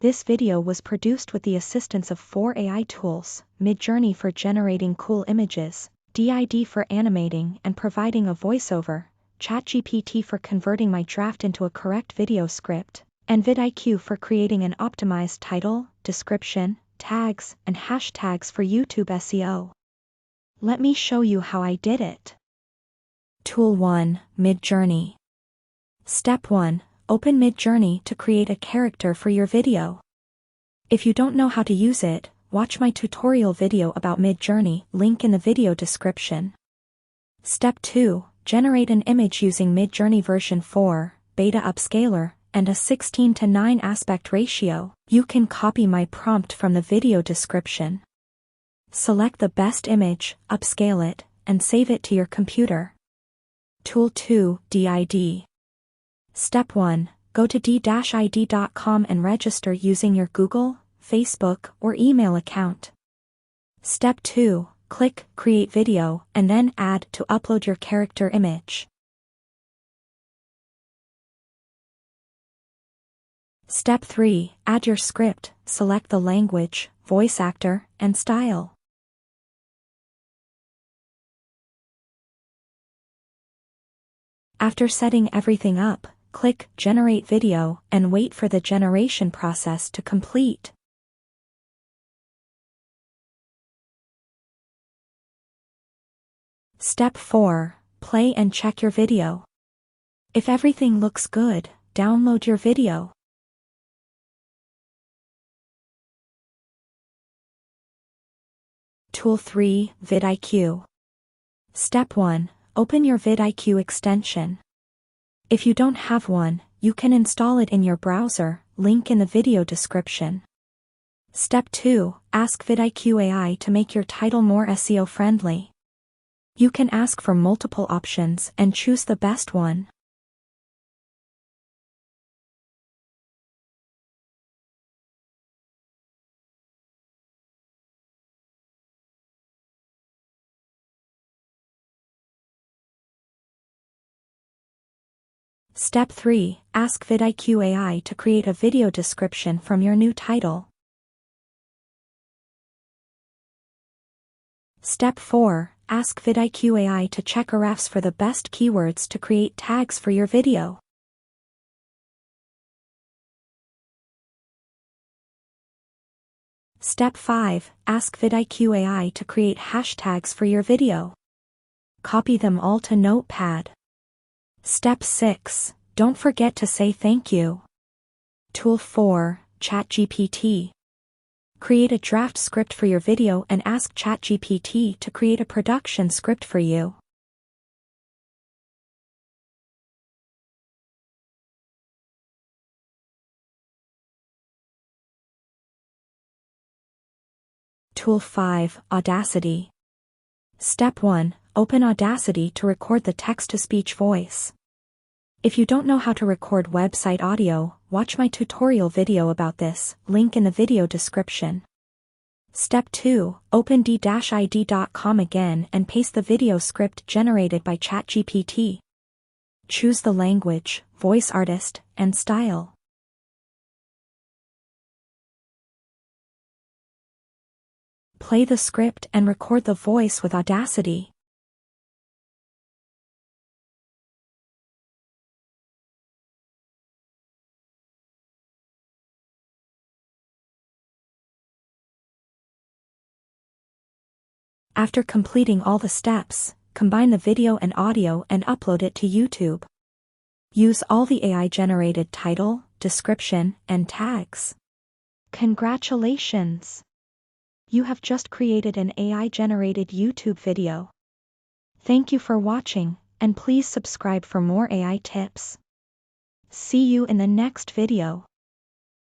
This video was produced with the assistance of 4 AI tools: Midjourney for generating cool images, VidIQ for animating and providing a voiceover, ChatGPT for converting my draft into a correct video script, and VidIQ for creating an optimized title, description, tags, and hashtags for YouTube SEO. Let me show you how I did it. Tool 1. Midjourney. Step 1. Open Midjourney to create a character for your video. If you don't know how to use it, watch my tutorial video about Midjourney, link in the video description. Step 2. Generate an image using Midjourney version 4, beta upscaler, and a 16:9 aspect ratio. You can copy my prompt from the video description. Select the best image, upscale it, and save it to your computer. Tool 2. DID. Step 1. Go to d-id.com and register using your Google, Facebook, or email account. Step 2. Click Create Video and then Add to upload your character image. Step 3. Add your script, select the language, voice actor, and style. After setting everything up, click Generate Video and wait for the generation process to complete. Step 4. Play and check your video. If everything looks good, download your video. Tool 3. VidIQ. Step 1. Open your VidIQ extension. If you don't have one, you can install it in your browser, link in the video description. Step 2. Ask VidIQ AI to make your title more SEO friendly. You can ask for multiple options and choose the best one. Step 3. Ask VidIQ AI to create a video description from your new title. Step 4. Ask VidIQ AI to check ahrefs for the best keywords to create tags for your video. Step 5. Ask VidIQ AI to create hashtags for your video. Copy them all to Notepad. Step 6. Don't forget to say thank you. Tool 4. ChatGPT. Create a draft script for your video and ask ChatGPT to create a production script for you. Tool 5. Audacity. Step 1. Open Audacity to record the text-to-speech voice. If you don't know how to record website audio, watch my tutorial video about this, link in the video description. Step 2. Open d-id.com again and paste the video script generated by ChatGPT. Choose the language, voice artist, and style. Play the script and record the voice with Audacity. After completing all the steps, combine the video and audio and upload it to YouTube. Use all the AI-generated title, description, and tags. Congratulations! You have just created an AI-generated YouTube video. Thank you for watching, and please subscribe for more AI tips. See you in the next video.